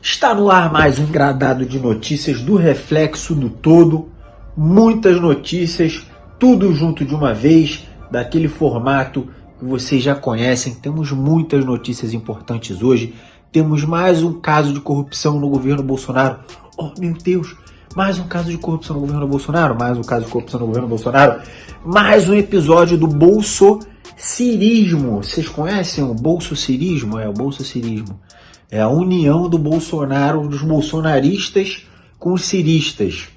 Está no ar mais um engradado de notícias do Reflexo do Todo. Muitas notícias, tudo junto de uma vez, daquele formato que vocês já conhecem. Temos muitas notícias importantes hoje. Temos mais um caso de corrupção no governo Bolsonaro. Oh, meu Deus! Mais um caso de corrupção no governo Bolsonaro. Mais um caso de corrupção no governo Bolsonaro. Mais um episódio do bolsocirismo. Vocês conhecem o bolsocirismo? É o bolsocirismo. É a união do Bolsonaro, dos bolsonaristas com os ciristas.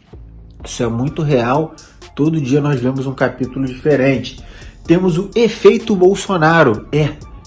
Isso é muito real. Todo dia nós vemos um capítulo diferente. Temos o efeito Bolsonaro.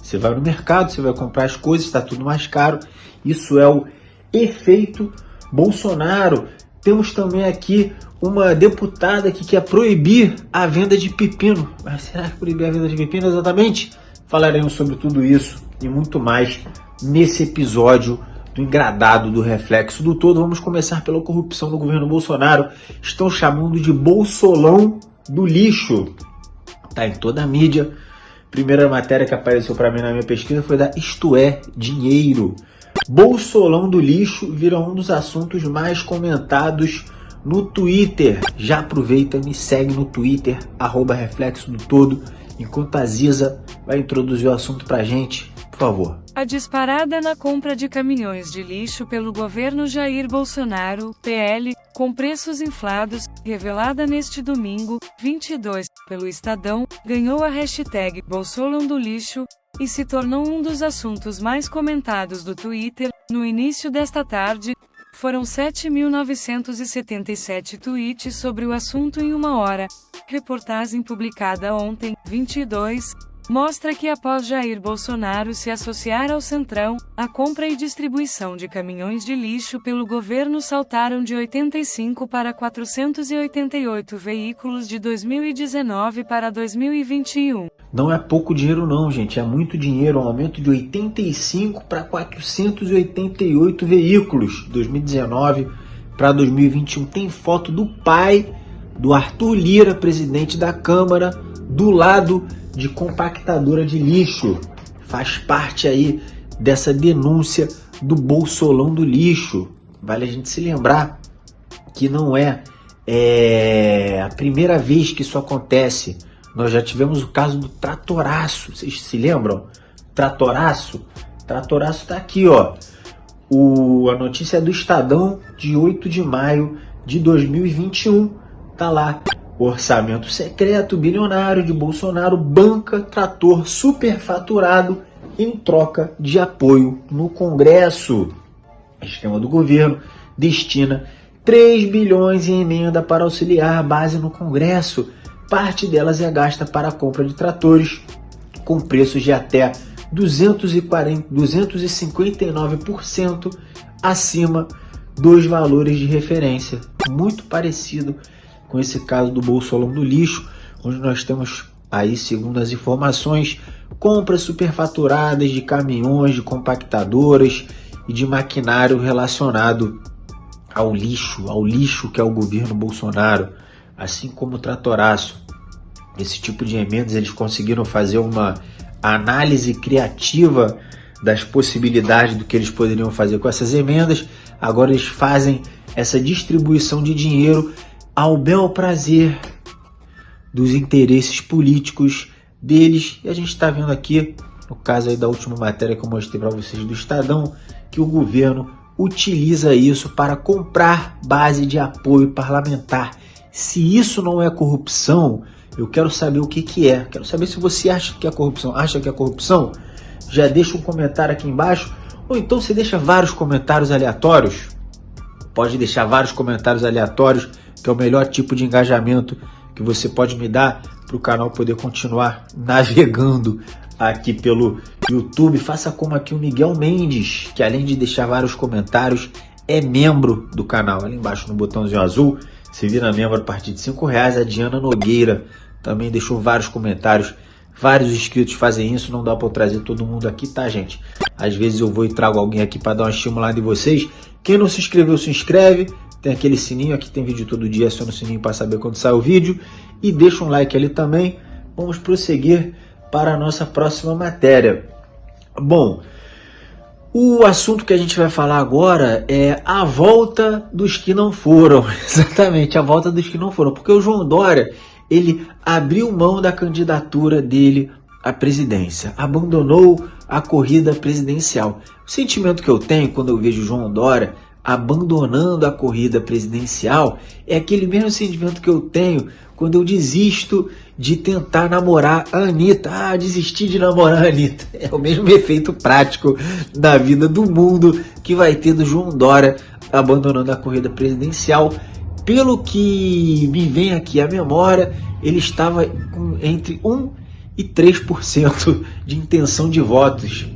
Você vai no mercado, você vai comprar as coisas, está tudo mais caro. Isso é o efeito Bolsonaro. Temos também aqui uma deputada que quer proibir a venda de pepino. Mas será que proibir a venda de pepino exatamente? Falaremos sobre tudo isso e muito mais nesse episódio do engradado do Reflexo do Todo. Vamos começar pela corrupção no governo Bolsonaro. Estão chamando de Bolsolão do lixo. Tá em toda a mídia. Primeira matéria que apareceu para mim na minha pesquisa foi da Isto É Dinheiro. Bolsolão do lixo vira um dos assuntos mais comentados no Twitter. Já aproveita e me segue no Twitter, @Reflexo do Todo, enquanto a Ziza vai introduzir o assunto pra gente, por favor. A disparada na compra de caminhões de lixo pelo governo Jair Bolsonaro, PL, com preços inflados, revelada neste domingo, 22, pelo Estadão, ganhou a hashtag Bolsolão do lixo, e se tornou um dos assuntos mais comentados do Twitter. No início desta tarde, foram 7.977 tweets sobre o assunto em uma hora. Reportagem publicada ontem, 22, mostra que após Jair Bolsonaro se associar ao Centrão, a compra e distribuição de caminhões de lixo pelo governo saltaram de 85 para 488 veículos de 2019 para 2021. Não é pouco dinheiro não, gente, é muito dinheiro, um aumento de 85 para 488 veículos, 2019 para 2021. Tem foto do pai do Arthur Lira, presidente da Câmara, do lado de compactadora de lixo. Faz parte aí dessa denúncia do Bolsolão do lixo. Vale a gente se lembrar que não é a primeira vez que isso acontece. Nós já tivemos o caso do Tratoraço. Vocês se lembram? Tratoraço? Tratoraço tá aqui, ó. A notícia é do Estadão, de 8 de maio de 2021. Tá lá. O orçamento secreto bilionário de Bolsonaro banca trator superfaturado em troca de apoio no Congresso. O esquema do governo destina 3 bilhões em emenda para auxiliar a base no Congresso. Parte delas é gasta para a compra de tratores com preços de até 259% acima dos valores de referência. Muito parecido com esse caso do Bolsolão do lixo, onde nós temos aí, segundo as informações, compras superfaturadas de caminhões, de compactadoras e de maquinário relacionado ao lixo que é o governo Bolsonaro, assim como o Tratoraço. Esse tipo de emendas, eles conseguiram fazer uma análise criativa das possibilidades do que eles poderiam fazer com essas emendas. Agora eles fazem essa distribuição de dinheiro ao bel prazer dos interesses políticos deles. E a gente está vendo aqui, no caso aí da última matéria que eu mostrei para vocês do Estadão, que o governo utiliza isso para comprar base de apoio parlamentar. Se isso não é corrupção, eu quero saber o que é. Quero saber se você acha que é corrupção. Acha que é corrupção? Já deixa um comentário aqui embaixo. Ou então você deixa vários comentários aleatórios. Pode deixar vários comentários aleatórios, que é o melhor tipo de engajamento que você pode me dar para o canal poder continuar navegando aqui pelo YouTube. Faça como aqui o Miguel Mendes, que além de deixar vários comentários, é membro do canal. Ali embaixo no botãozinho azul, você vira membro a partir de R$5. A Diana Nogueira também deixou vários comentários. Vários inscritos fazem isso, não dá para eu trazer todo mundo aqui, tá, gente? Às vezes eu vou e trago alguém aqui para dar uma estimulada em vocês. Quem não se inscreveu, se inscreve. Tem aquele sininho, aqui tem vídeo todo dia, aciona o sininho para saber quando sai o vídeo. E deixa um like ali também. Vamos prosseguir para a nossa próxima matéria. Bom, O assunto que a gente vai falar agora é a volta dos que não foram. Exatamente, a volta dos que não foram. Porque o João Dória, ele abriu mão da candidatura dele à presidência. Abandonou a corrida presidencial. O sentimento que eu tenho quando eu vejo o João Dória abandonando a corrida presidencial é aquele mesmo sentimento que eu tenho quando eu desisto de tentar namorar a Anitta. Ah, desisti de namorar a Anitta. É o mesmo efeito prático da vida do mundo que vai ter do João Dória abandonando a corrida presidencial. Pelo que me vem aqui à memória, ele estava com entre 1% e 3% de intenção de votos.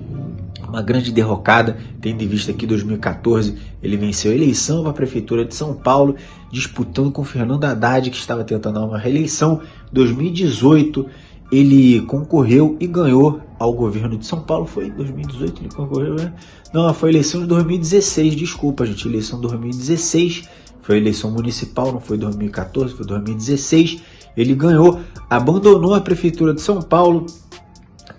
Uma grande derrocada, tendo em vista que em 2014 ele venceu a eleição para a Prefeitura de São Paulo, disputando com Fernando Haddad, que estava tentando uma reeleição. Em 2018 ele concorreu e ganhou ao governo de São Paulo. Foi em 2018 ele concorreu, né? Não, foi a eleição de 2016, desculpa gente, eleição de 2016, foi a eleição municipal, não foi 2014, foi 2016. Ele ganhou, abandonou a Prefeitura de São Paulo,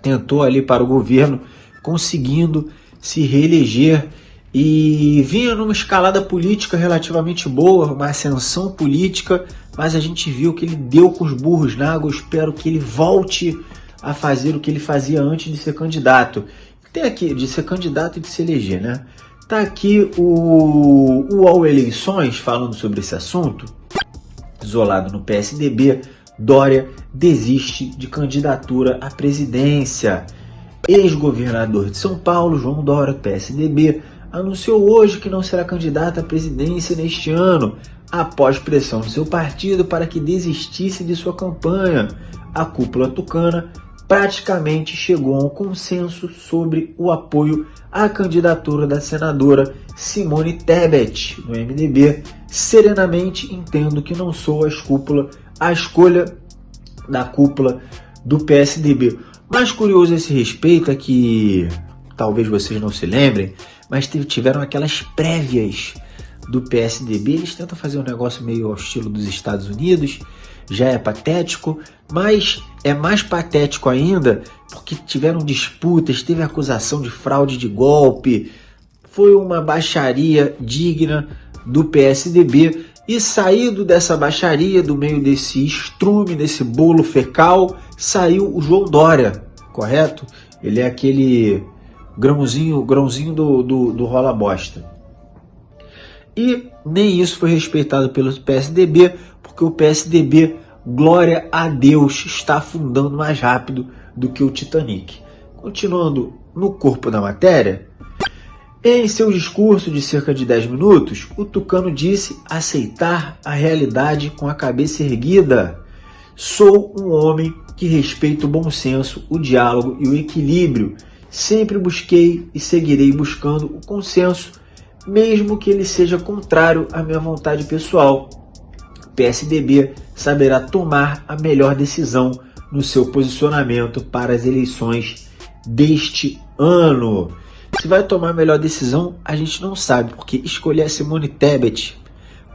tentou ali para o governo, conseguindo se reeleger e vinha numa escalada política relativamente boa, uma ascensão política, mas a gente viu que ele deu com os burros na água. Eu espero que ele volte a fazer o que ele fazia antes de ser candidato. Tem aqui, de ser candidato e de se eleger, né? Tá aqui o UOL Eleições falando sobre esse assunto. Isolado no PSDB, Dória desiste de candidatura à presidência. Ex-governador de São Paulo, João Dória, PSDB, anunciou hoje que não será candidato à presidência neste ano, após pressão do seu partido para que desistisse de sua campanha. A cúpula tucana praticamente chegou a um consenso sobre o apoio à candidatura da senadora Simone Tebet, do MDB. Serenamente entendo que não sou a escolha da cúpula do PSDB. Mais curioso a esse respeito é que, talvez vocês não se lembrem, mas tiveram aquelas prévias do PSDB. Eles tentam fazer um negócio meio ao estilo dos Estados Unidos, já é patético, mas é mais patético ainda porque tiveram disputas, teve acusação de fraude de golpe, foi uma baixaria digna do PSDB. E saído dessa baixaria, do meio desse estrume, desse bolo fecal, saiu o João Dória, correto? Ele é aquele grãozinho do rola bosta. E nem isso foi respeitado pelo PSDB, porque o PSDB, glória a Deus, está afundando mais rápido do que o Titanic. Continuando no corpo da matéria, em seu discurso de cerca de 10 minutos, o tucano disse aceitar a realidade com a cabeça erguida. Sou um homem que respeita o bom senso, o diálogo e o equilíbrio. Sempre busquei e seguirei buscando o consenso, mesmo que ele seja contrário à minha vontade pessoal. O PSDB saberá tomar a melhor decisão no seu posicionamento para as eleições deste ano. Se vai tomar a melhor decisão, a gente não sabe, porque escolher a Simone Tebet,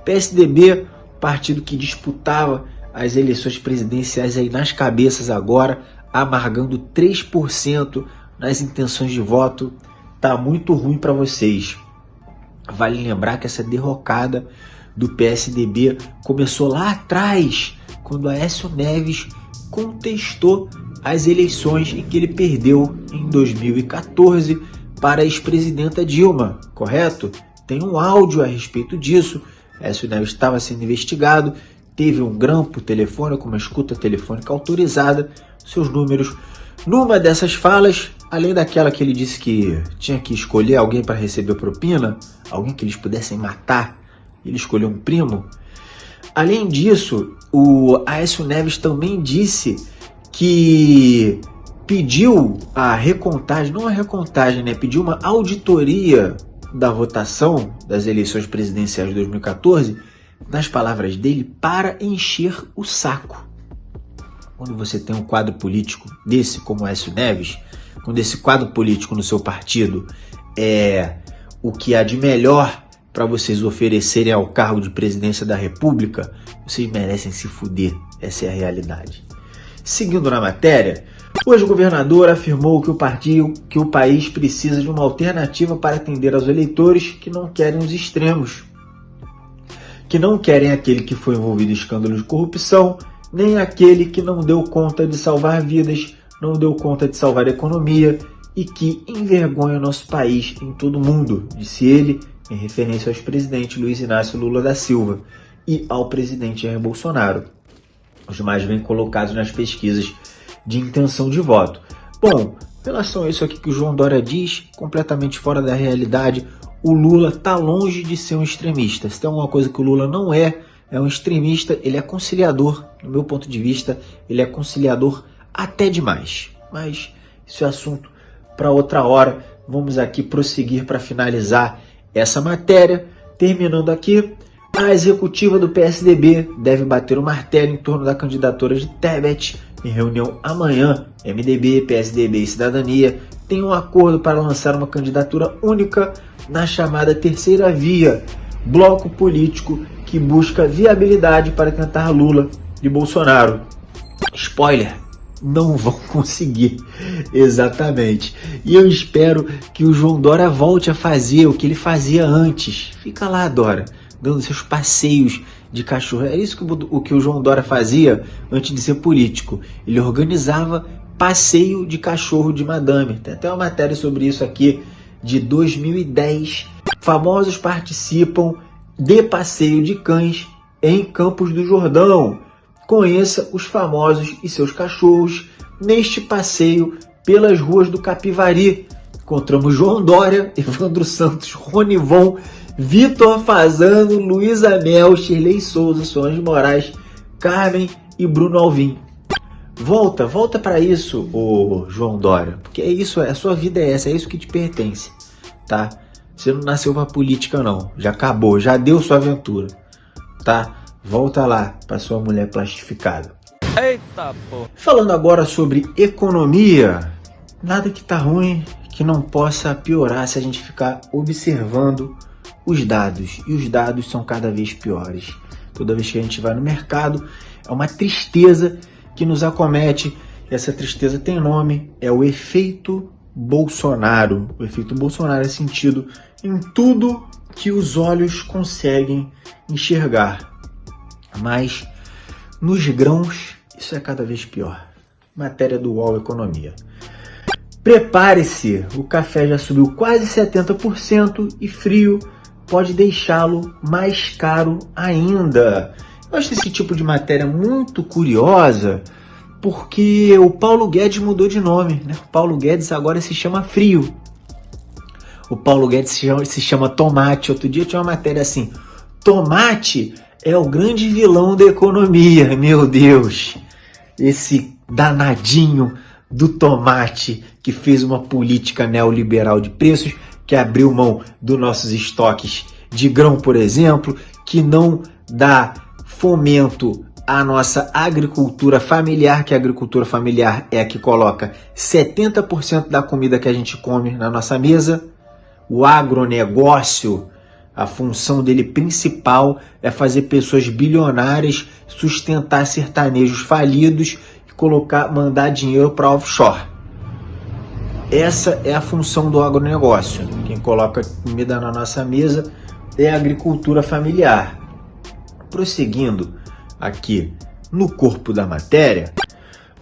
PSDB, partido que disputava as eleições presidenciais aí nas cabeças agora, amargando 3% nas intenções de voto, tá muito ruim para vocês. Vale lembrar que essa derrocada do PSDB começou lá atrás, quando Aécio Neves contestou as eleições em que ele perdeu em 2014 para a ex-presidenta Dilma, correto? Tem um áudio a respeito disso. Aécio Neves estava sendo investigado, teve um grampo telefônico, uma escuta telefônica autorizada, seus números. Numa dessas falas, além daquela que ele disse que tinha que escolher alguém para receber propina, alguém que eles pudessem matar, ele escolheu um primo. Além disso, o Aécio Neves também disse que pediu a recontagem, não a recontagem, né? Pediu uma auditoria da votação das eleições presidenciais de 2014, nas palavras dele, para encher o saco. Quando você tem um quadro político desse, como Aécio Neves, quando esse quadro político no seu partido é o que há de melhor para vocês oferecerem ao cargo de presidência da República, vocês merecem se fuder. Essa é a realidade. Seguindo na matéria, o ex-governador afirmou que o país precisa de uma alternativa para atender aos eleitores que não querem os extremos, que não querem aquele que foi envolvido em escândalo de corrupção, nem aquele que não deu conta de salvar vidas, não deu conta de salvar a economia e que envergonha nosso país em todo o mundo, disse ele, em referência ao ex-presidente Luiz Inácio Lula da Silva e ao presidente Jair Bolsonaro, os mais bem colocados nas pesquisas de intenção de voto. Bom, em relação a isso aqui que o João Dória diz, completamente fora da realidade, o Lula está longe de ser um extremista. Se tem alguma coisa que o Lula não é um extremista, ele é conciliador. Do meu ponto de vista, ele é conciliador até demais. Mas isso é assunto para outra hora. Vamos aqui prosseguir para finalizar essa matéria. Terminando aqui, a executiva do PSDB deve bater o martelo em torno da candidatura de Tebet em reunião amanhã. MDB, PSDB e Cidadania têm um acordo para lançar uma candidatura única na chamada terceira via, bloco político que busca viabilidade para tentar Lula de Bolsonaro. Spoiler, não vão conseguir, exatamente. E eu espero que o João Dória volte a fazer o que ele fazia antes. Fica lá, Dória, dando seus passeios de cachorro. É isso que o João Dória fazia antes de ser político. Ele organizava passeio de cachorro de madame. Tem até uma matéria sobre isso aqui de 2010. Famosos participam de passeio de cães em Campos do Jordão. Conheça os famosos e seus cachorros neste passeio pelas ruas do Capivari. Encontramos João Dória, Evandro Santos, Ronivon, Vitor Fazano, Luísa Mel, Shirley Souza, Solange Moraes, Carmen e Bruno Alvim. Volta para isso, ô João Dória, porque é isso, a sua vida é essa, é isso que te pertence, tá? Você não nasceu pra política não, já acabou, já deu sua aventura, tá? Volta lá pra sua mulher plastificada. Eita, pô! Falando agora sobre economia, nada que tá ruim que não possa piorar se a gente ficar observando os dados, e os dados são cada vez piores. Toda vez que a gente vai no mercado, é uma tristeza que nos acomete, e essa tristeza tem nome, é o efeito Bolsonaro. O efeito Bolsonaro é sentido em tudo que os olhos conseguem enxergar, mas nos grãos isso é cada vez pior. Matéria do UOL Economia. Prepare-se, o café já subiu quase 70% e frio pode deixá-lo mais caro ainda. Eu acho esse tipo de matéria muito curiosa, porque o Paulo Guedes mudou de nome, né? O Paulo Guedes agora se chama Frio. O Paulo Guedes se chama Tomate. Outro dia tinha uma matéria assim: Tomate é o grande vilão da economia. Meu Deus, esse danadinho do Tomate que fez uma política neoliberal de preços, que abriu mão dos nossos estoques de grão, por exemplo, que não dá fomento à nossa agricultura familiar, que a agricultura familiar é a que coloca 70% da comida que a gente come na nossa mesa. O agronegócio, a função dele principal é fazer pessoas bilionárias sustentar sertanejos falidos e mandar dinheiro para offshore. Essa é a função do agronegócio. Quem coloca comida na nossa mesa é a agricultura familiar. Prosseguindo aqui no corpo da matéria,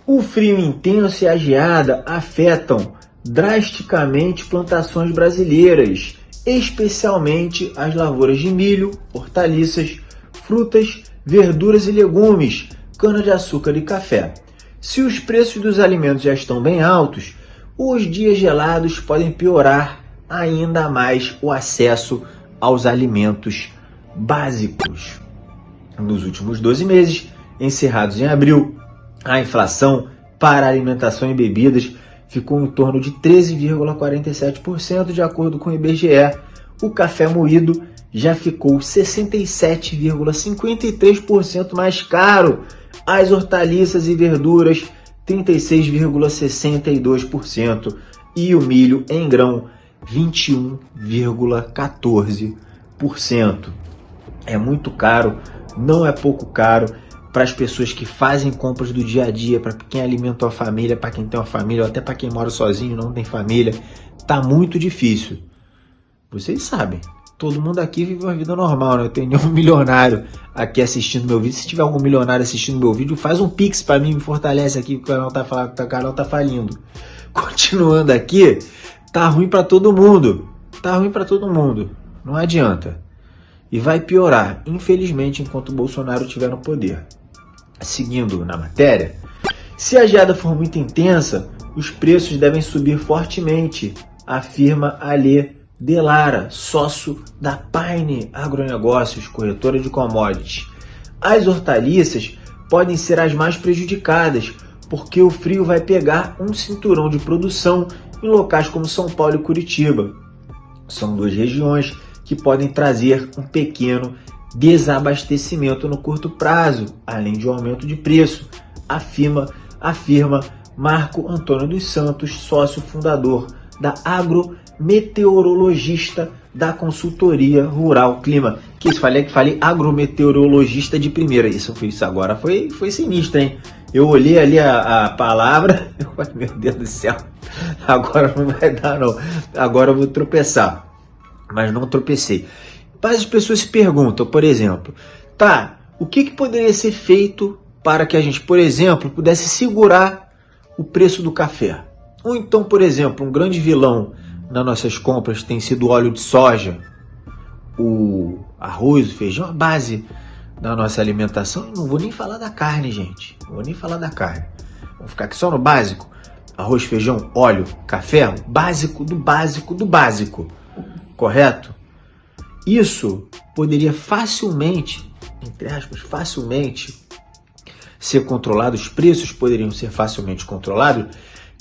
o frio intenso e a geada afetam drasticamente plantações brasileiras, especialmente as lavouras de milho, hortaliças, frutas, verduras e legumes, cana-de-açúcar e café. Se os preços dos alimentos já estão bem altos, os dias gelados podem piorar ainda mais o acesso aos alimentos básicos. Nos últimos 12 meses, encerrados em abril, a inflação para alimentação e bebidas ficou em torno de 13,47%, de acordo com o IBGE. O café moído já ficou 67,53% mais caro. As hortaliças e verduras, 36,62%. E o milho em grão, 21,14%. É muito caro, não é pouco caro. para as pessoas que fazem compras do dia a dia, para quem alimenta a família, para quem tem uma família, ou até para quem mora sozinho, não tem família, tá muito difícil. Vocês sabem, todo mundo aqui vive uma vida normal, né? Eu tenho nenhum milionário aqui assistindo meu vídeo. Se tiver algum milionário assistindo meu vídeo, faz um pix para mim, me fortalece aqui, porque o canal tá falindo. Continuando aqui, tá ruim para todo mundo. Tá ruim para todo mundo. Não adianta. E vai piorar, infelizmente, enquanto o Bolsonaro estiver no poder. Seguindo na matéria, se a geada for muito intensa, os preços devem subir fortemente, afirma Alê Delara, sócio da Paine Agronegócios, corretora de commodities. As hortaliças podem ser as mais prejudicadas, porque o frio vai pegar um cinturão de produção em locais como São Paulo e Curitiba. São duas regiões que podem trazer um pequeno desabastecimento no curto prazo, além de um aumento de preço, afirma Marco Antônio dos Santos, sócio fundador da agrometeorologista da consultoria Rural Clima. Que isso, falei agrometeorologista de primeira. Isso agora foi sinistro, hein? Eu olhei ali a palavra, meu Deus do céu, agora não vai dar não, agora eu vou tropeçar, mas não tropecei. Mas as pessoas se perguntam, por exemplo, o que poderia ser feito para que a gente, por exemplo, pudesse segurar o preço do café? Ou então, por exemplo, um grande vilão nas nossas compras tem sido o óleo de soja, o arroz, o feijão, a base da nossa alimentação. Não vou nem falar da carne, gente. Não vou nem falar da carne. Vamos ficar aqui só no básico. Arroz, feijão, óleo, café, o básico do básico do básico. Correto? Isso poderia facilmente, entre aspas, facilmente ser controlado, os preços poderiam ser facilmente controlados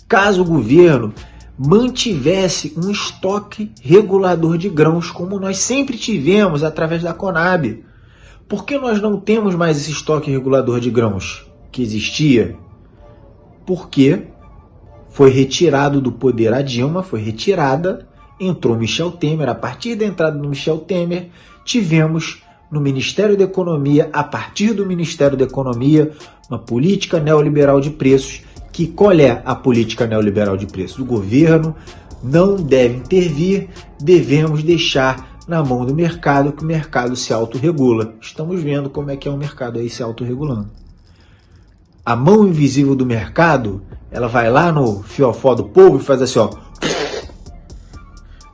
caso o governo mantivesse um estoque regulador de grãos, como nós sempre tivemos através da Conab. Por que nós não temos mais esse estoque regulador de grãos que existia? Porque foi retirado do poder a Dilma, foi retirada, entrou Michel Temer. A partir da entrada do Michel Temer, tivemos no Ministério da Economia, a partir do Ministério da Economia, uma política neoliberal de preços. Qual é a política neoliberal de preços? O governo não deve intervir, devemos deixar na mão do mercado, que o mercado se autorregula. Estamos vendo como é que é o mercado aí se autorregulando. A mão invisível do mercado, ela vai lá no fiofó do povo e faz assim, ó.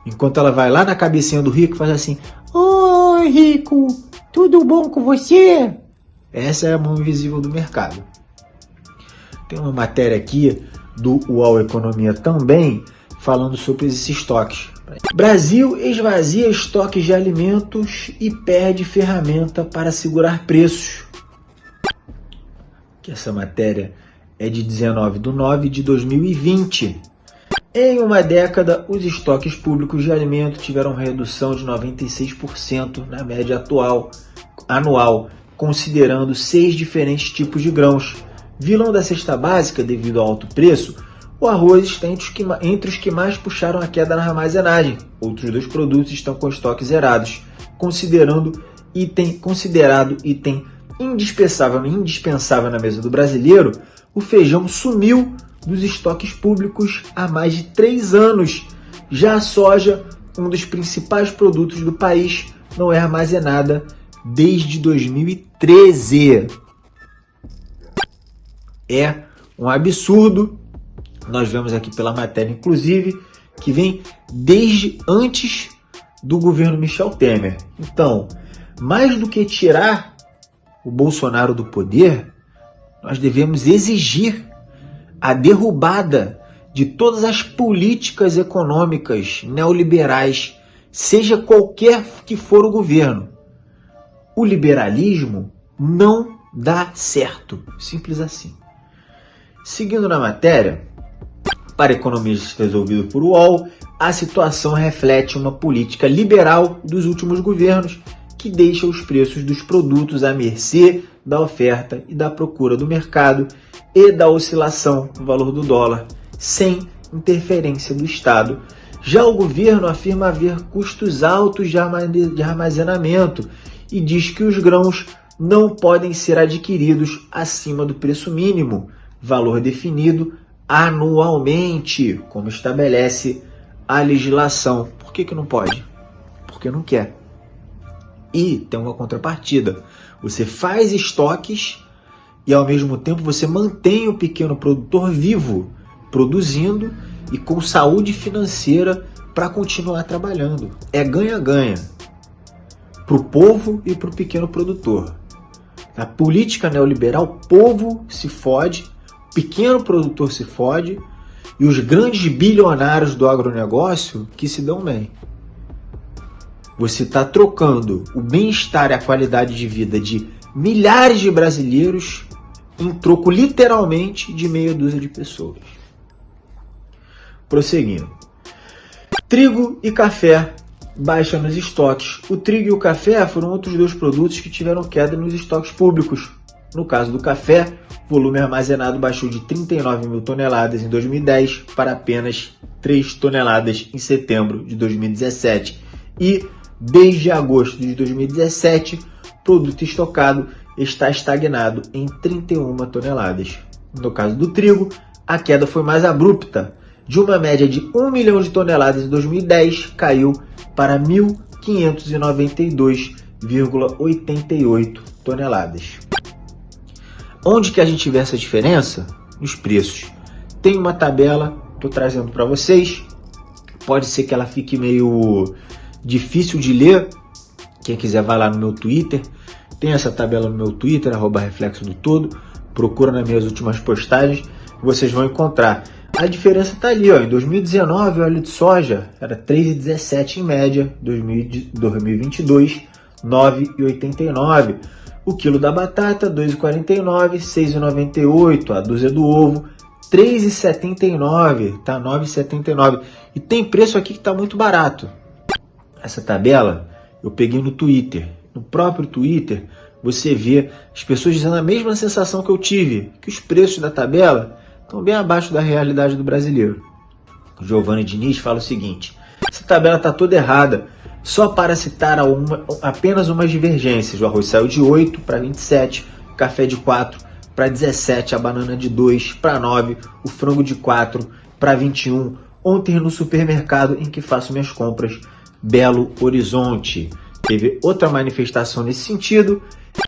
Enquanto ela vai lá na cabecinha do rico e faz assim: oi, rico, tudo bom com você? Essa é a mão invisível do mercado. Tem uma matéria aqui do UOL Economia também, falando sobre esses estoques. Brasil esvazia estoques de alimentos e perde ferramenta para segurar preços. Que essa matéria é de 19/9/2020. Em uma década, os estoques públicos de alimentos tiveram redução de 96% na média anual, considerando 6 diferentes tipos de grãos. Vilão da cesta básica, devido ao alto preço, o arroz está entre os que mais puxaram a queda na armazenagem. Outros 2 produtos estão com estoques zerados, considerado item indispensável na mesa do brasileiro. O feijão sumiu dos estoques públicos há mais de 3 anos. Já a soja, um dos principais produtos do país, não é armazenada desde 2013. É um absurdo. Nós vemos aqui pela matéria, inclusive, que vem desde antes do governo Michel Temer. Então, mais do que tirar o Bolsonaro do poder, nós devemos exigir a derrubada de todas as políticas econômicas neoliberais, seja qualquer que for o governo. O liberalismo não dá certo. Simples assim. Seguindo na matéria, para economistas resolvido por UOL, a situação reflete uma política liberal dos últimos governos que deixa os preços dos produtos à mercê da oferta e da procura do mercado e da oscilação no valor do dólar, sem interferência do Estado. Já o governo afirma haver custos altos de armazenamento e diz que os grãos não podem ser adquiridos acima do preço mínimo, valor definido anualmente, como estabelece a legislação. Por que não pode? Porque não quer. E tem uma contrapartida. Você faz estoques e ao mesmo tempo você mantém o pequeno produtor vivo, produzindo e com saúde financeira para continuar trabalhando. É ganha-ganha para o povo e para o pequeno produtor. Na política neoliberal, o povo se fode, o pequeno produtor se fode e os grandes bilionários do agronegócio que se dão bem. Você está trocando o bem-estar e a qualidade de vida de milhares de brasileiros em troco literalmente de meia dúzia de pessoas. Prosseguindo. Trigo e café baixa nos estoques. O trigo e o café foram outros dois produtos que tiveram queda nos estoques públicos. No caso do café, o volume armazenado baixou de 39 mil toneladas em 2010 para apenas 3 toneladas em setembro de 2017. E, desde agosto de 2017, o produto estocado está estagnado em 31 toneladas. No caso do trigo, a queda foi mais abrupta. De uma média de 1 milhão de toneladas em 2010, caiu para 1.592,88 toneladas. Onde que a gente vê essa diferença? Nos preços. Tem uma tabela, estou trazendo para vocês. Pode ser que ela fique meio difícil de ler. Quem quiser vai lá no meu Twitter. Tem essa tabela no meu Twitter, @reflexo do todo. Procura nas minhas últimas postagens. Vocês vão encontrar. A diferença está ali, ó. Em 2019 o óleo de soja era 3,17 em média, 2022 9,89. O quilo da batata 2,49, 6,98. A dúzia do ovo 3,79, tá 9,79. E tem preço aqui que está muito barato. Essa tabela eu peguei no Twitter. No próprio Twitter você vê as pessoas dizendo a mesma sensação que eu tive, que os preços da tabela estão bem abaixo da realidade do brasileiro. O Giovanni Diniz fala o seguinte: essa tabela está toda errada, só para citar apenas umas divergências. O arroz saiu de 8 para 27, o café de 4 para 17, a banana de 2 para 9, o frango de 4 para 21. Ontem no supermercado em que faço minhas compras, Belo Horizonte. Teve outra manifestação nesse sentido.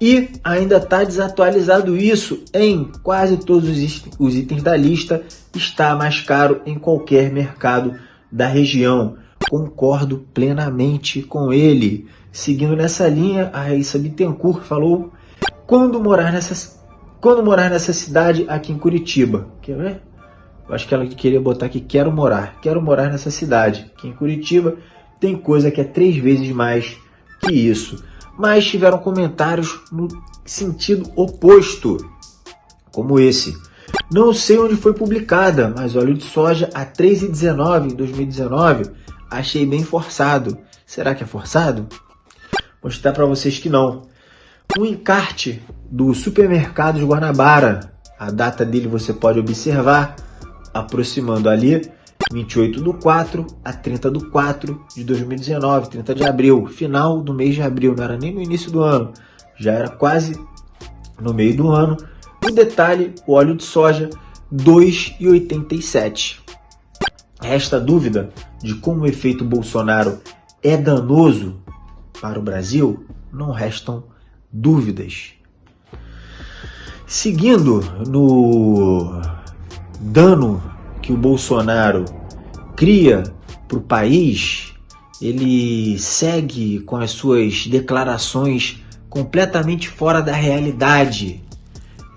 E ainda está desatualizado isso em quase todos os itens da lista. Está mais caro em qualquer mercado da região. Concordo plenamente com ele. Seguindo nessa linha, a Raíssa Bittencourt falou: quando morar nessa cidade aqui em Curitiba. Quer ver? Eu acho que ela queria botar aqui: quero morar nessa cidade. Aqui em Curitiba tem coisa que é 3 vezes mais que isso. Mas tiveram comentários no sentido oposto, como esse. Não sei onde foi publicada, mas óleo de soja a 3,19 em 2019 achei bem forçado. Será que é forçado? Vou mostrar para vocês que não. Um encarte do supermercado de Guanabara, a data dele você pode observar, aproximando ali 28/4 a 30/4 de 2019, 30 de abril, final do mês de abril, não era nem no início do ano, já era quase no meio do ano. O detalhe, o óleo de soja 2,87. Resta dúvida de como o efeito Bolsonaro é danoso para o Brasil? Não restam dúvidas. Seguindo no dano que o Bolsonaro cria para o país, ele segue com as suas declarações completamente fora da realidade.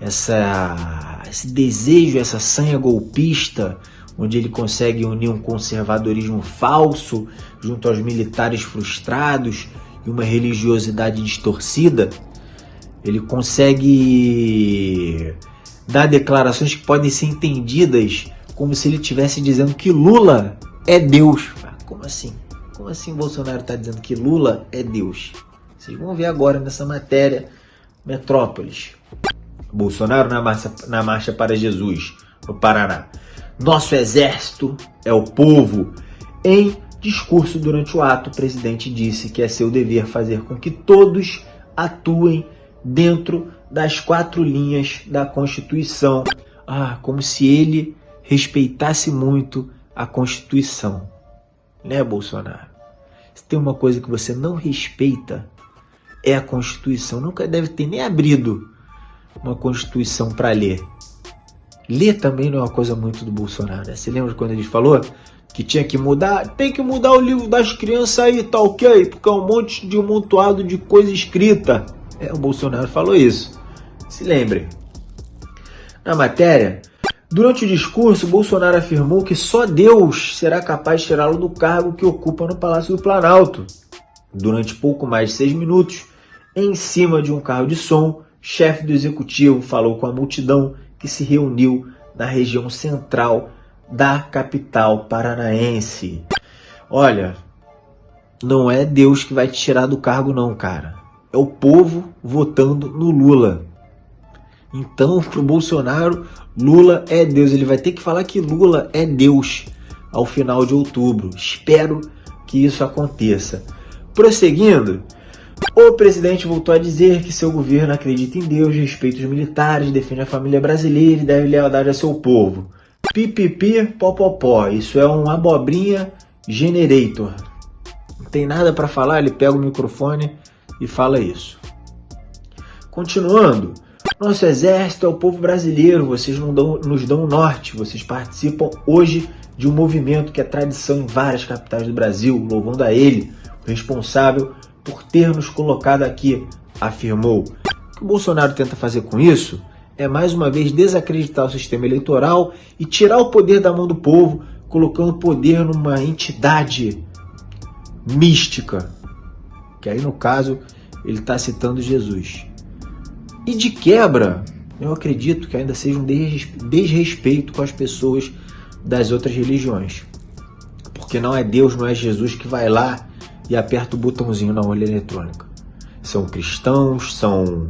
Esse desejo, essa sanha golpista, onde ele consegue unir um conservadorismo falso junto aos militares frustrados e uma religiosidade distorcida. Ele consegue dar declarações que podem ser entendidas como se ele estivesse dizendo que Lula é Deus. Como assim? Como assim Bolsonaro está dizendo que Lula é Deus? Vocês vão ver agora nessa matéria, Metrópolis. Bolsonaro na marcha para Jesus, no Paraná. Nosso exército é o povo. Em discurso durante o ato, o presidente disse que é seu dever fazer com que todos atuem dentro das 4 linhas da Constituição. Como se ele respeitasse muito a Constituição. Né, Bolsonaro? Se tem uma coisa que você não respeita, é a Constituição. Nunca deve ter nem abrido uma Constituição para ler. Ler também não é uma coisa muito do Bolsonaro, né? Você lembra quando ele falou que tinha que mudar? Tem que mudar o livro das crianças aí, tá ok? Porque é um monte de amontoado de coisa escrita. O Bolsonaro falou isso. Se lembre. Na matéria, durante o discurso, Bolsonaro afirmou que só Deus será capaz de tirá-lo do cargo que ocupa no Palácio do Planalto. Durante pouco mais de 6 minutos, em cima de um carro de som, o chefe do executivo falou com a multidão que se reuniu na região central da capital paranaense. Olha, não é Deus que vai te tirar do cargo não, cara. É o povo votando no Lula. Então, pro Bolsonaro, Lula é Deus. Ele vai ter que falar que Lula é Deus ao final de outubro. Espero que isso aconteça. Prosseguindo, o presidente voltou a dizer que seu governo acredita em Deus, respeita os militares, defende a família brasileira e deve lealdade a seu povo. Pipipi, popopó. Isso é um abobrinha generator. Não tem nada para falar, ele pega o microfone e fala isso. Continuando, nosso exército é o povo brasileiro, vocês nos dão o norte, vocês participam hoje de um movimento que é tradição em várias capitais do Brasil, louvando a ele, o responsável por ter nos colocado aqui, afirmou. O que o Bolsonaro tenta fazer com isso é mais uma vez desacreditar o sistema eleitoral e tirar o poder da mão do povo, colocando o poder numa entidade mística, que aí no caso ele está citando Jesus. E de quebra, eu acredito que ainda seja um desrespeito com as pessoas das outras religiões. Porque não é Deus, não é Jesus que vai lá e aperta o botãozinho na urna eletrônica. São cristãos, são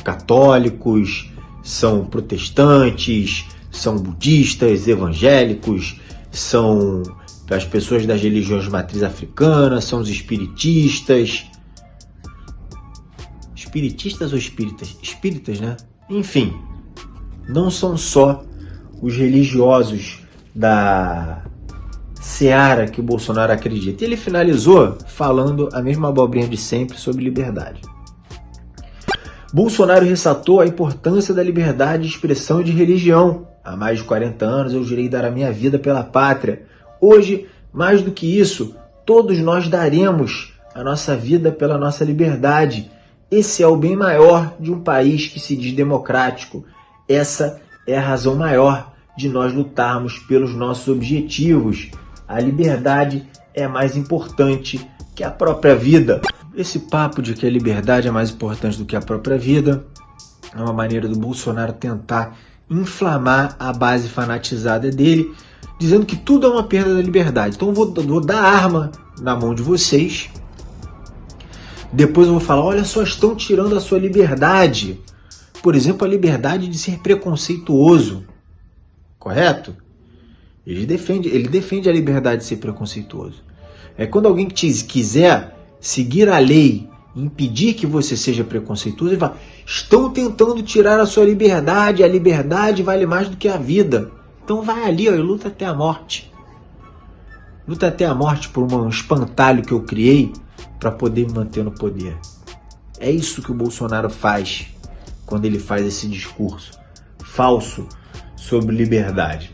católicos, são protestantes, são budistas, evangélicos, são as pessoas das religiões de matriz africana, são os espiritistas. Espiritistas ou espíritas? Espíritas, né? Enfim, não são só os religiosos da seara que o Bolsonaro acredita. E ele finalizou falando a mesma abobrinha de sempre sobre liberdade. Bolsonaro ressaltou a importância da liberdade de expressão e de religião. Há mais de 40 anos eu jurei dar a minha vida pela pátria. Hoje, mais do que isso, todos nós daremos a nossa vida pela nossa liberdade. Esse é o bem maior de um país que se diz democrático. Essa é a razão maior de nós lutarmos pelos nossos objetivos. A liberdade é mais importante que a própria vida. Esse papo de que a liberdade é mais importante do que a própria vida é uma maneira do Bolsonaro tentar inflamar a base fanatizada dele, dizendo que tudo é uma perda da liberdade. Então eu vou dar arma na mão de vocês. Depois eu vou falar, olha só, estão tirando a sua liberdade. Por exemplo, a liberdade de ser preconceituoso. Correto? Ele defende a liberdade de ser preconceituoso. Quando alguém quiser seguir a lei e impedir que você seja preconceituoso, ele fala, estão tentando tirar a sua liberdade, a liberdade vale mais do que a vida. Então vai ali e luta até a morte. Luta até a morte por um espantalho que eu criei para poder me manter no poder. É isso que o Bolsonaro faz quando ele faz esse discurso falso sobre liberdade.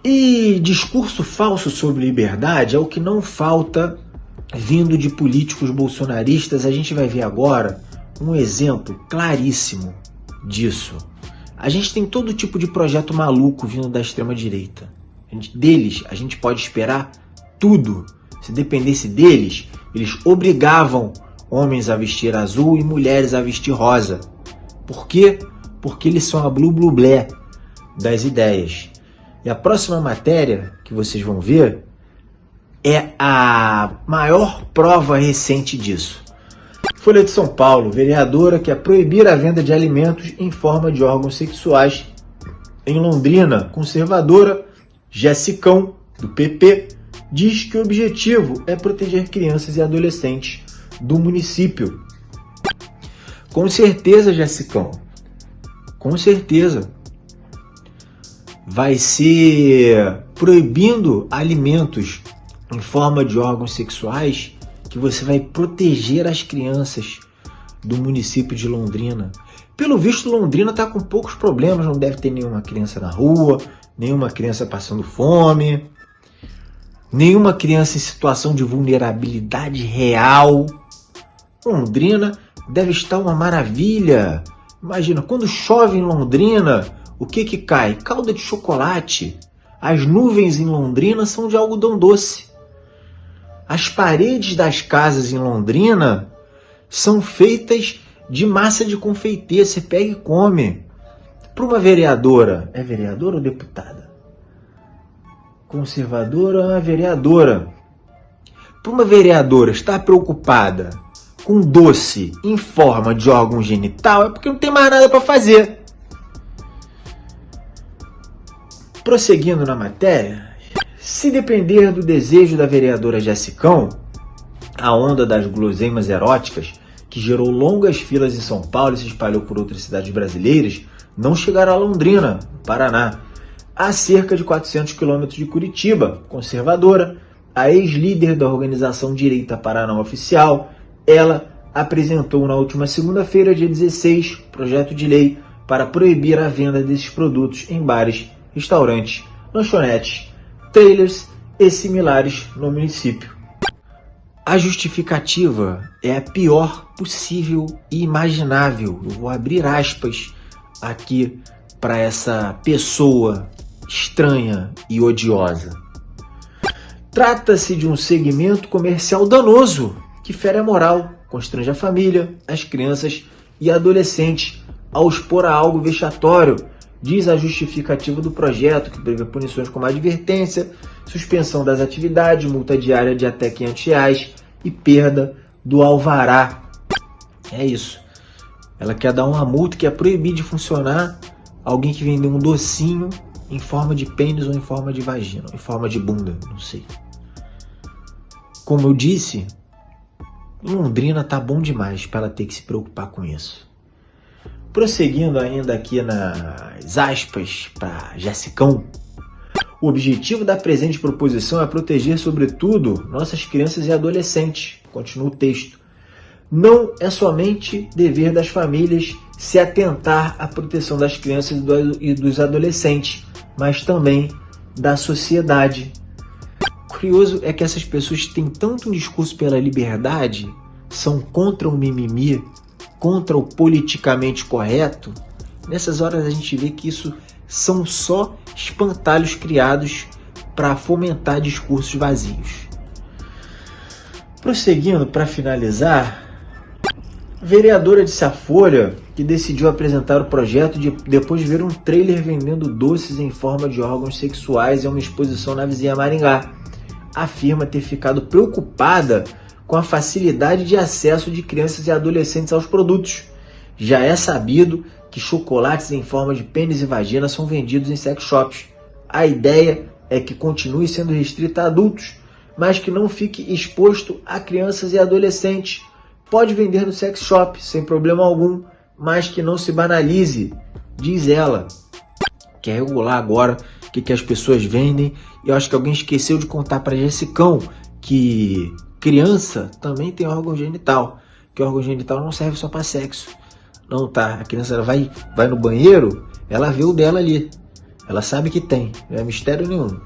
E discurso falso sobre liberdade é o que não falta vindo de políticos bolsonaristas. A gente vai ver agora um exemplo claríssimo disso. A gente tem todo tipo de projeto maluco vindo da extrema-direita. Deles, a gente pode esperar tudo. Se dependesse deles, eles obrigavam homens a vestir azul e mulheres a vestir rosa. Por quê? Porque eles são a blu-blu-blé das ideias. E a próxima matéria que vocês vão ver é a maior prova recente disso. Folha de São Paulo, vereadora quer proibir a venda de alimentos em forma de órgãos sexuais. Em Londrina, conservadora Jessicão, do PP, diz que o objetivo é proteger crianças e adolescentes do município. Com certeza, Jessicão, com certeza. Vai ser proibindo alimentos em forma de órgãos sexuais que você vai proteger as crianças do município de Londrina. Pelo visto, Londrina está com poucos problemas, não deve ter nenhuma criança na rua, nenhuma criança passando fome, nenhuma criança em situação de vulnerabilidade real. Londrina deve estar uma maravilha. Imagina, quando chove em Londrina, o que cai? Calda de chocolate. As nuvens em Londrina são de algodão doce. As paredes das casas em Londrina são feitas de massa de confeiteiro. Você pega e come. Para uma vereadora, é vereadora ou deputada? Conservadora, vereadora. Para uma vereadora estar preocupada com doce em forma de órgão genital é porque não tem mais nada para fazer. Prosseguindo na matéria, se depender do desejo da vereadora Jessicão, a onda das guloseimas eróticas, que gerou longas filas em São Paulo e se espalhou por outras cidades brasileiras, não chegará a Londrina, no Paraná, a cerca de 400 quilômetros de Curitiba. Conservadora, a ex-líder da organização Direita Paraná Oficial, ela apresentou na última segunda-feira, dia 16, projeto de lei para proibir a venda desses produtos em bares, restaurantes, lanchonetes, trailers e similares no município. A justificativa é a pior possível e imaginável. Eu vou abrir aspas aqui para essa pessoa estranha e odiosa. Trata-se de um segmento comercial danoso que fere a moral, constrange a família, as crianças e adolescentes ao expor a algo vexatório, diz a justificativa do projeto, que prevê punições como advertência, suspensão das atividades, multa diária de até R$500 e perda do alvará. É isso. Ela quer dar uma multa, quer proibir de funcionar alguém que vender um docinho em forma de pênis ou em forma de vagina, ou em forma de bunda, não sei. Como eu disse, Londrina tá bom demais para ela ter que se preocupar com isso. Prosseguindo ainda aqui nas aspas para Jessicão, o objetivo da presente proposição é proteger, sobretudo, nossas crianças e adolescentes. Continua o texto. Não é somente dever das famílias se atentar à proteção das crianças e dos adolescentes, mas também da sociedade. Curioso é que essas pessoas têm tanto um discurso pela liberdade, são contra o mimimi, contra o politicamente correto. Nessas horas a gente vê que isso são só espantalhos criados para fomentar discursos vazios. Prosseguindo, para finalizar, a vereadora disse à Folha que decidiu apresentar o projeto depois de ver um trailer vendendo doces em forma de órgãos sexuais em uma exposição na vizinha Maringá. Afirma ter ficado preocupada com a facilidade de acesso de crianças e adolescentes aos produtos. Já é sabido que chocolates em forma de pênis e vagina são vendidos em sex shops. A ideia é que continue sendo restrita a adultos, mas que não fique exposto a crianças e adolescentes. Pode vender no sex shop sem problema algum, mas que não se banalize, diz ela. Quer regular agora o que as pessoas vendem. E eu acho que alguém esqueceu de contar para Jessicão que criança também tem órgão genital, que o órgão genital não serve só para sexo. Não, tá? A criança vai no banheiro, ela vê o dela ali. Ela sabe que tem, não é mistério nenhum.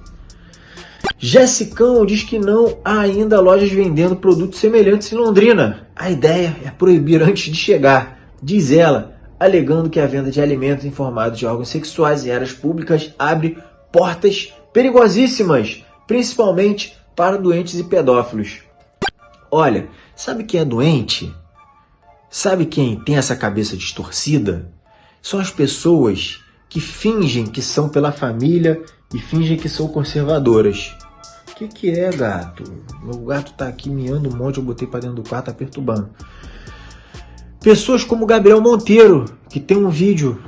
Jessicão diz que não há ainda lojas vendendo produtos semelhantes em Londrina. A ideia é proibir antes de chegar, diz ela, alegando que a venda de alimentos em formato de órgãos sexuais em áreas públicas abre portas perigosíssimas, principalmente para doentes e pedófilos. Olha, sabe quem é doente? Sabe quem tem essa cabeça distorcida? São as pessoas que fingem que são pela família e fingem que são conservadoras. O que é, gato? Meu gato tá aqui miando um monte, eu botei pra dentro do quarto, tá perturbando. Pessoas como Gabriel Monteiro, que tem um vídeo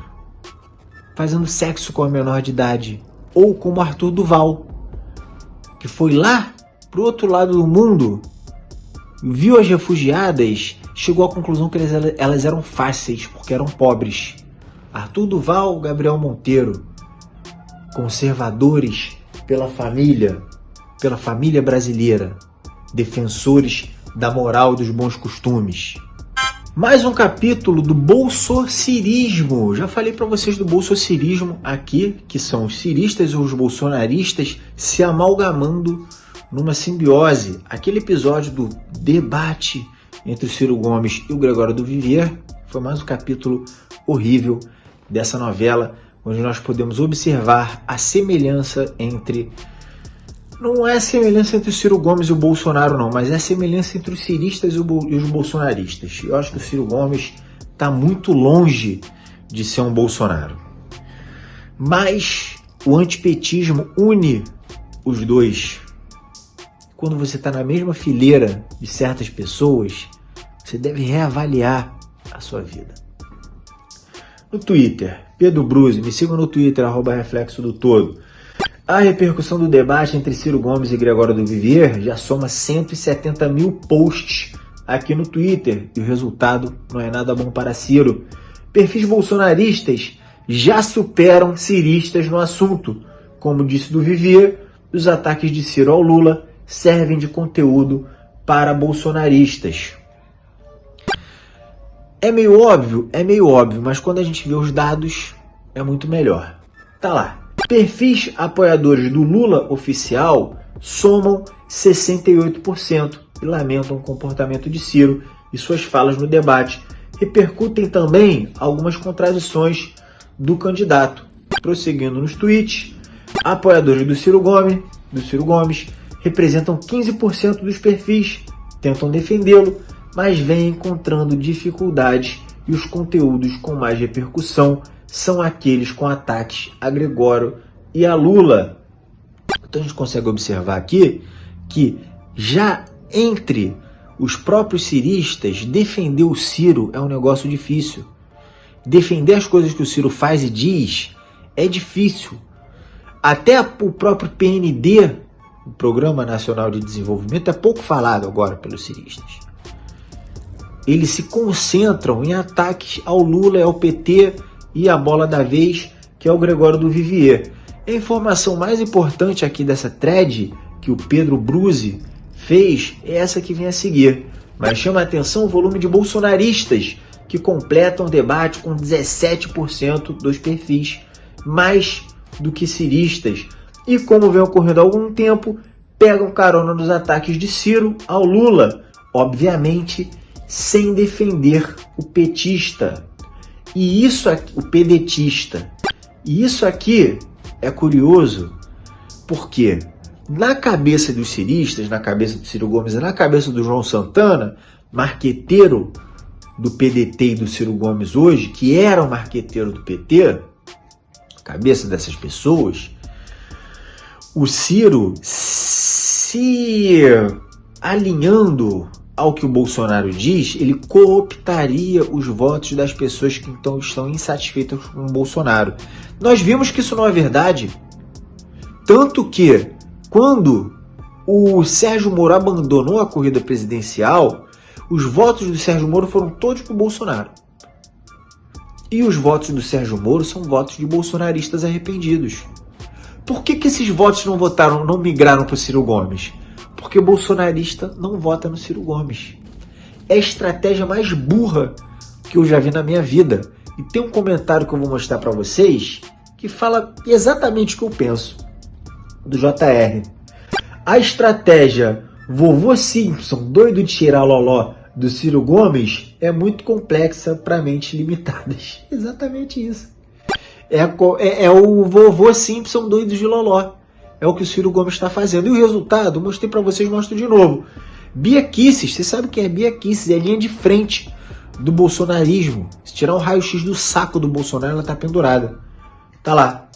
fazendo sexo com a menor de idade. Ou como Arthur Duval, que foi lá pro outro lado do mundo viu as refugiadas, chegou à conclusão que elas eram fáceis, porque eram pobres. Arthur Duval, Gabriel Monteiro, conservadores pela família brasileira, defensores da moral e dos bons costumes. Mais um capítulo do bolsocirismo. Já falei para vocês do bolsocirismo aqui, que são os ciristas e os bolsonaristas se amalgamando numa simbiose. Aquele episódio do debate entre o Ciro Gomes e o Gregório do Vivier foi mais um capítulo horrível dessa novela, onde nós podemos observar a semelhança entre... Não é a semelhança entre o Ciro Gomes e o Bolsonaro, não, mas é a semelhança entre os ciristas e os bolsonaristas. Eu acho que o Ciro Gomes está muito longe de ser um Bolsonaro. Mas o antipetismo une os dois. Quando você está na mesma fileira de certas pessoas, você deve reavaliar a sua vida. No Twitter, Pedro Bruzzi, me sigam no Twitter, @reflexo do todo. A repercussão do debate entre Ciro Gomes e Gregório do Vivier já soma 170 mil posts aqui no Twitter e o resultado não é nada bom para Ciro. Perfis bolsonaristas já superam ciristas no assunto. Como disse do Vivier, os ataques de Ciro ao Lula servem de conteúdo para bolsonaristas. É meio óbvio, mas quando a gente vê os dados é muito melhor. Tá lá. Perfis apoiadores do Lula oficial somam 68% e lamentam o comportamento de Ciro e suas falas no debate. Repercutem também algumas contradições do candidato. Prosseguindo nos tweets, apoiadores do Ciro Gomes representam 15% dos perfis, tentam defendê-lo, mas vêm encontrando dificuldades e os conteúdos com mais repercussão são aqueles com ataques a Gregório e a Lula. Então a gente consegue observar aqui que já entre os próprios ciristas, defender o Ciro é um negócio difícil. Defender as coisas que o Ciro faz e diz é difícil. Até o próprio PND, o Programa Nacional de Desenvolvimento, é pouco falado agora pelos ciristas. Eles se concentram em ataques ao Lula e ao PT e a bola da vez, que é o Gregório do Vivier. A informação mais importante aqui dessa thread que o Pedro Bruzzi fez é essa que vem a seguir. Mas chama a atenção o volume de bolsonaristas que completam o debate com 17% dos perfis, mais do que ciristas. E como vem ocorrendo há algum tempo, pegam carona nos ataques de Ciro ao Lula, obviamente sem defender o petista. E isso aqui, o pedetista. E isso aqui é curioso, porque na cabeça dos ciristas, na cabeça do Ciro Gomes e na cabeça do João Santana, marqueteiro do PDT e do Ciro Gomes hoje, que era o marqueteiro do PT, cabeça dessas pessoas, o Ciro se alinhando ao que o Bolsonaro diz, ele cooptaria os votos das pessoas que então estão insatisfeitas com o Bolsonaro. Nós vimos que isso não é verdade. Tanto que, quando o Sérgio Moro abandonou a corrida presidencial, os votos do Sérgio Moro foram todos para o Bolsonaro. E os votos do Sérgio Moro são votos de bolsonaristas arrependidos. Por que esses votos não migraram para o Ciro Gomes? Porque o bolsonarista não vota no Ciro Gomes. É a estratégia mais burra que eu já vi na minha vida. E tem um comentário que eu vou mostrar para vocês que fala exatamente o que eu penso, do JR. A estratégia vovô Simpson, doido de tirar loló, do Ciro Gomes é muito complexa para mentes limitadas. Exatamente isso. É o vovô Simpson doido de loló. É o que o Ciro Gomes está fazendo. E o resultado, mostrei para vocês, mostro de novo. Bia Kicis, você sabe quem é Bia Kicis? É a linha de frente do bolsonarismo. Se tirar um raio-x do saco do Bolsonaro, ela tá pendurada. Tá lá.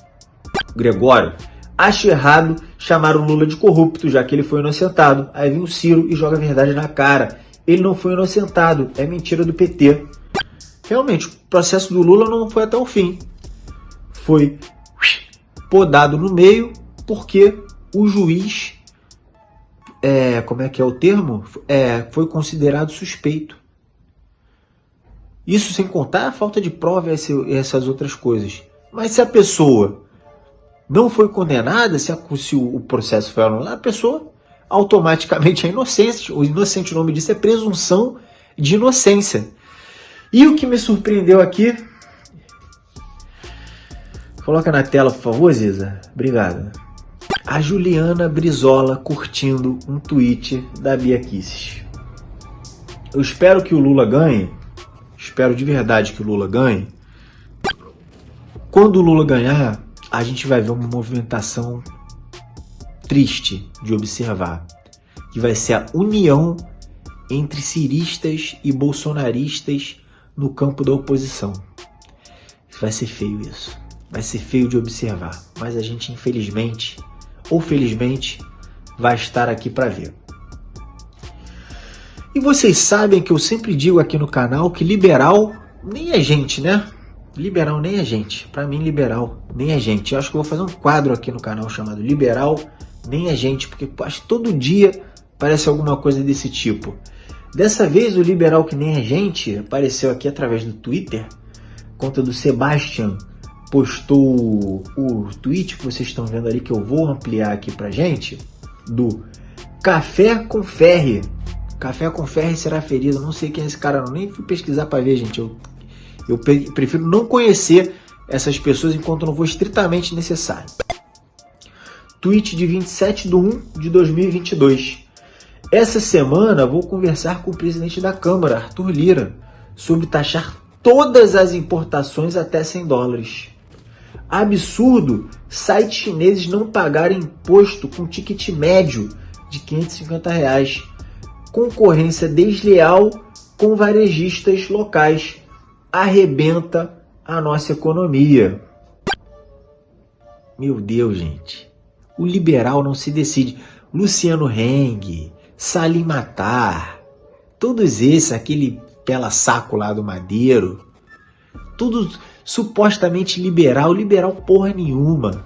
Gregório, acho errado chamar o Lula de corrupto, já que ele foi inocentado. Aí vem o Ciro e joga a verdade na cara. Ele não foi inocentado, é mentira do PT. Realmente, o processo do Lula não foi até o fim. Foi podado no meio, porque o juiz como é que é o termo? Foi considerado suspeito. Isso sem contar a falta de prova e essas outras coisas. Mas se a pessoa não foi condenada, se o processo foi anulado, a pessoa automaticamente é inocente. O inocente, o nome disso é presunção de inocência. E o que me surpreendeu aqui... Coloca na tela, por favor, Ziza. Obrigado. A Juliana Brizola curtindo um tweet da Bia Kicis. Eu espero que o Lula ganhe. Espero de verdade que o Lula ganhe. Quando o Lula ganhar, a gente vai ver uma movimentação triste de observar, que vai ser a união entre ciristas e bolsonaristas no campo da oposição. Vai ser feio isso. Vai ser feio de observar. Mas a gente, infelizmente, ou felizmente, vai estar aqui para ver. E vocês sabem que eu sempre digo aqui no canal que liberal nem é gente, né? Liberal nem é gente. Para mim, liberal nem é gente. Eu acho que eu vou fazer um quadro aqui no canal chamado Liberal nem é gente, porque acho que todo dia parece alguma coisa desse tipo. Dessa vez, o liberal que nem é gente apareceu aqui através do Twitter. Conta do Sebastian postou o tweet que vocês estão vendo ali, que eu vou ampliar aqui pra gente, do Café com Ferri. Café com Ferri será ferido. Não sei quem é esse cara, não. Nem fui pesquisar pra ver, gente. Eu prefiro não conhecer essas pessoas enquanto não for estritamente necessário. Tweet de 27/1/2022. Essa semana vou conversar com o presidente da Câmara, Arthur Lira, sobre taxar todas as importações até $100. Absurdo sites chineses não pagarem imposto com ticket médio de R$550. Concorrência desleal com varejistas locais. Arrebenta a nossa economia. Meu Deus, gente. O liberal não se decide. Luciano Heng, Salim Matar, todos esses, aquele pela saco lá do Madeiro, tudo supostamente liberal porra nenhuma.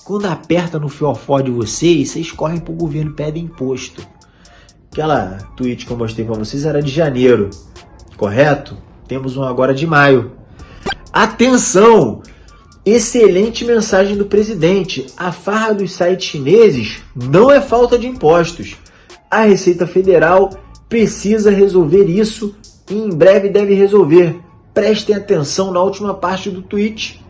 Quando aperta no fiofó de vocês correm pro governo e pedem imposto. Aquela tweet que eu mostrei para vocês era de janeiro, correto? Temos um agora de maio. Atenção! Excelente mensagem do presidente. A farra dos sites chineses não é falta de impostos. A Receita Federal precisa resolver isso e em breve deve resolver. Prestem atenção na última parte do tweet.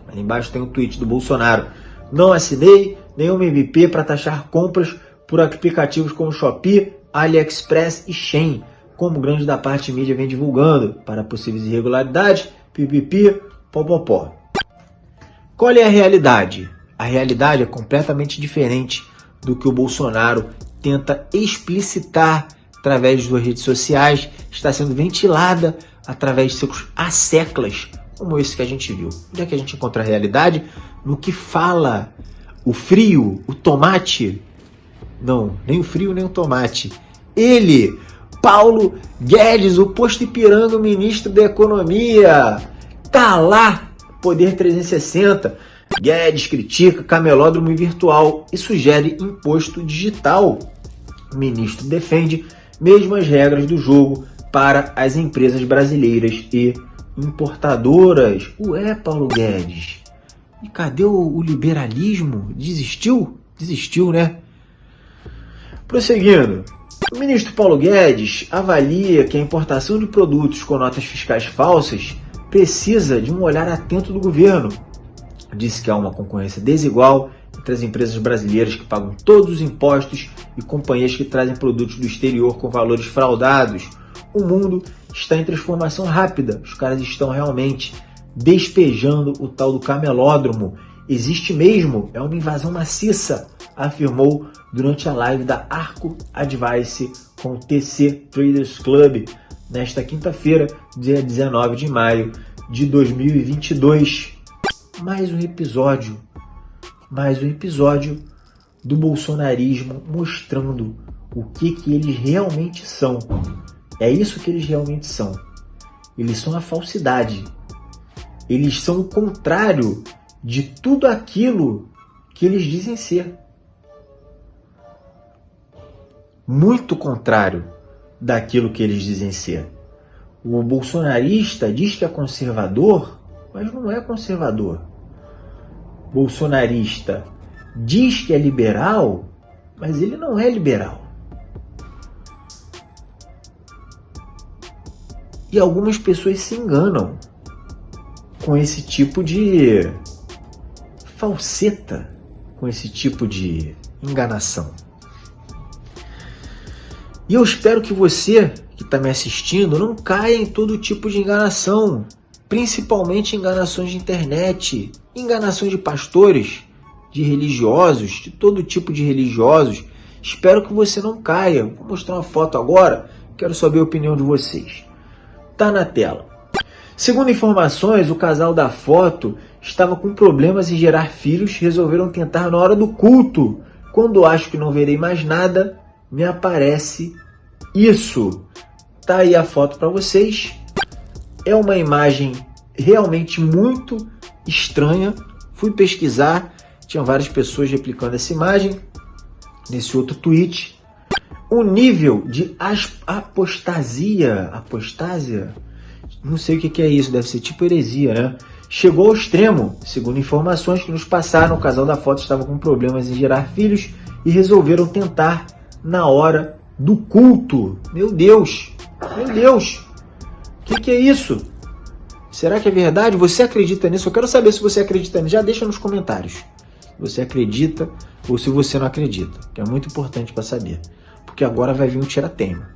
Ali embaixo tem o tweet do Bolsonaro. Não assinei nenhuma MP para taxar compras por aplicativos como Shopee, AliExpress e Shein, como grande da parte mídia vem divulgando, para possíveis irregularidades, pipipi, popopó. Qual é a realidade? A realidade é completamente diferente do que o Bolsonaro tenta explicitar através das redes sociais, está sendo ventilada através de seus asseclas, como esse que a gente viu. Onde é que a gente encontra a realidade? No que fala o frio, o tomate. Não, nem o frio nem o tomate. Ele, Paulo Guedes, o posto Ipiranga, o ministro da Economia, tá lá, Poder 360. Guedes critica camelódromo virtual e sugere imposto digital. O ministro defende mesmas regras do jogo para as empresas brasileiras e importadoras. Ué, Paulo Guedes, e cadê o liberalismo? Desistiu? Desistiu, né? Prosseguindo, o ministro Paulo Guedes avalia que a importação de produtos com notas fiscais falsas precisa de um olhar atento do governo. Disse que há uma concorrência desigual entre as empresas brasileiras que pagam todos os impostos e companhias que trazem produtos do exterior com valores fraudados. O mundo está em transformação rápida. Os caras estão realmente despejando o tal do camelódromo. Existe mesmo, é uma invasão maciça, afirmou durante a live da Arco Advice com o TC Traders Club, nesta quinta-feira, dia 19 de maio de 2022. Mais um episódio do bolsonarismo mostrando o que eles realmente são. É isso que eles realmente são. Eles são a falsidade. Eles são o contrário de tudo aquilo que eles dizem ser. muito contrário daquilo que eles dizem ser. O bolsonarista diz que é conservador, mas não é conservador. O bolsonarista diz que é liberal, mas ele não é liberal. E algumas pessoas se enganam com esse tipo de falseta, com esse tipo de enganação. E eu espero que você que está me assistindo não caia em todo tipo de enganação, principalmente enganações de internet, enganações de pastores, de religiosos, de todo tipo de religiosos. Espero que você não caia. Vou mostrar uma foto agora, quero saber a opinião de vocês. Tá na tela. Segundo informações, o casal da foto estava com problemas em gerar filhos, resolveram tentar na hora do culto. Quando acho que não verei mais nada, me aparece isso. Tá aí a foto para vocês. É uma imagem realmente muito estranha. Fui pesquisar, tinha várias pessoas replicando essa imagem nesse outro tweet. O nível de apostasia, não sei o que é isso, deve ser tipo heresia, né? Chegou ao extremo. Segundo informações que nos passaram, o casal da foto estava com problemas em gerar filhos e resolveram tentar na hora do culto. Meu Deus! O que é isso? Será que é verdade? Você acredita nisso? Eu quero saber se você acredita nisso. Já deixa nos comentários. Se você acredita ou se você não acredita. Que é muito importante para saber. Porque agora vai vir um tira-teima.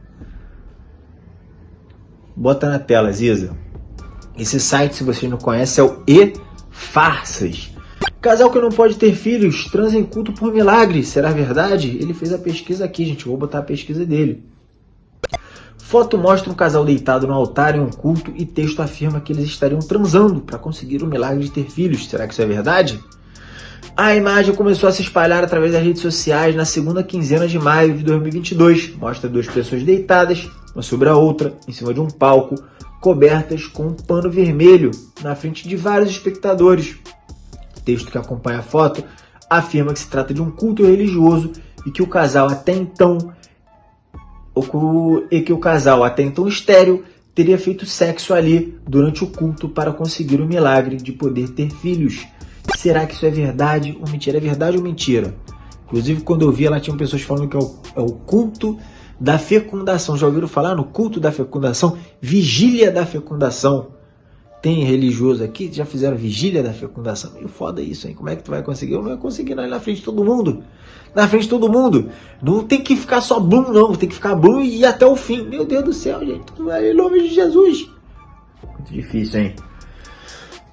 Bota na tela, Ziza. Esse site, se vocês não conhecem, é o E-Farsas. Casal que não pode ter filhos, transa em culto por milagre. Será verdade? Ele fez a pesquisa aqui, gente. Vou botar a pesquisa dele. Foto mostra um casal deitado no altar em um culto e texto afirma que eles estariam transando para conseguir o milagre de ter filhos. Será que isso é verdade? A imagem começou a se espalhar através das redes sociais na segunda quinzena de maio de 2022. Mostra duas pessoas deitadas, uma sobre a outra, em cima de um palco, cobertas com um pano vermelho, na frente de vários espectadores. O texto que acompanha a foto afirma que se trata de um culto religioso e que o casal até então estéril teria feito sexo ali durante o culto para conseguir o milagre de poder ter filhos. Será que isso é verdade ou mentira? É verdade ou mentira? Inclusive, quando eu vi, lá tinham pessoas falando que é o culto da fecundação. Já ouviram falar no culto da fecundação? Vigília da fecundação. Tem religioso aqui que já fizeram vigília da fecundação. Meio foda isso, hein? Como é que tu vai conseguir? Eu não ia conseguir não, na frente de todo mundo. Na frente de todo mundo. Não tem que ficar só blum, não. Tem que ficar blum e ir até o fim. Meu Deus do céu, gente. Em nome de Jesus. Muito difícil, hein?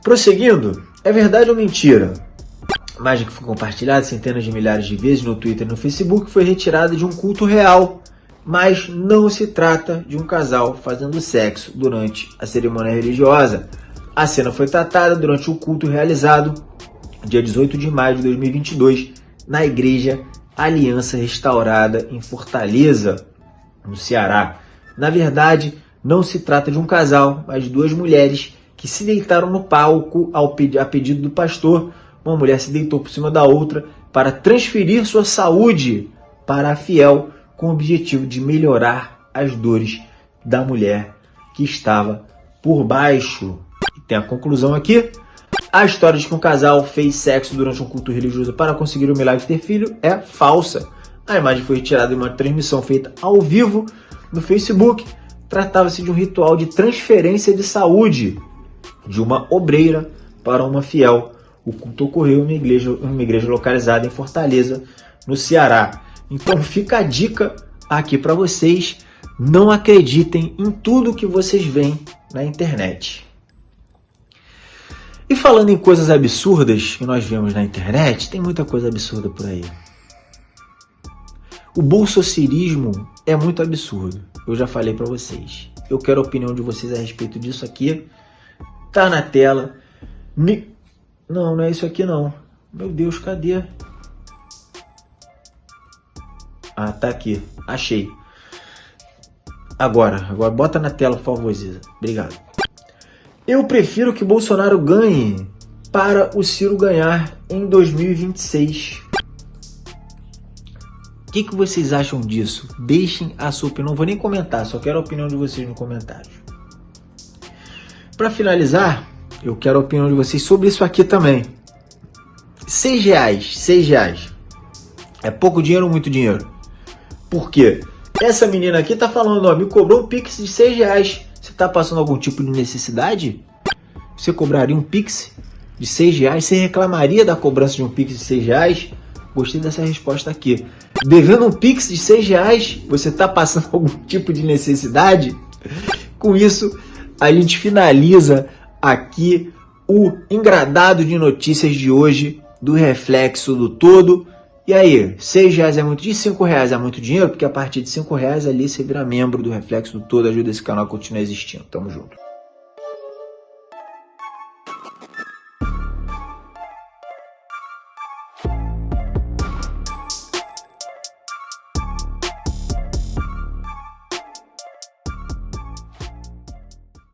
Prosseguindo. É verdade ou mentira? A imagem que foi compartilhada centenas de milhares de vezes no Twitter e no Facebook foi retirada de um culto real. Mas não se trata de um casal fazendo sexo durante a cerimônia religiosa. A cena foi tratada durante o culto realizado dia 18 de maio de 2022 na Igreja Aliança Restaurada em Fortaleza, no Ceará. Na verdade, não se trata de um casal, mas de duas mulheres que se deitaram no palco a pedido do pastor. Uma mulher se deitou por cima da outra para transferir sua saúde para a fiel, com o objetivo de melhorar as dores da mulher que estava por baixo. E tem a conclusão aqui. A história de que um casal fez sexo durante um culto religioso para conseguir o milagre de ter filho é falsa. A imagem foi retirada de uma transmissão feita ao vivo no Facebook. Tratava-se de um ritual de transferência de saúde de uma obreira para uma fiel. O culto ocorreu em uma igreja localizada em Fortaleza, no Ceará. Então fica a dica aqui para vocês, não acreditem em tudo que vocês veem na internet. E falando em coisas absurdas que nós vemos na internet, tem muita coisa absurda por aí. O bolsocerismo é muito absurdo, eu já falei para vocês. Eu quero a opinião de vocês a respeito disso aqui. Tá na tela. Não é isso aqui não. Meu Deus, cadê? Ah, tá aqui. Achei. Agora bota na tela, por favor, Ziza. Obrigado. Eu prefiro que Bolsonaro ganhe para o Ciro ganhar em 2026. O que vocês acham disso? Deixem a sua opinião. Não vou nem comentar, só quero a opinião de vocês nos comentários. Para finalizar, eu quero a opinião de vocês sobre isso aqui também. R$6. É pouco dinheiro ou muito dinheiro? Por quê? Essa menina aqui tá falando, ó, me cobrou um Pix de R$6. Você tá passando algum tipo de necessidade? Você cobraria um Pix de R$6? Você reclamaria da cobrança de um Pix de R$6? Gostei dessa resposta aqui. Devendo um Pix de R$6, você tá passando algum tipo de necessidade? Com isso, a gente finaliza aqui o engradado de notícias de hoje do Reflexo do Todo. E aí, R$6 é muito dinheiro? R$5 é muito dinheiro? Porque a partir de R$5 ali você vira membro do Reflexo do Todo, ajuda esse canal a continuar existindo. Tamo junto.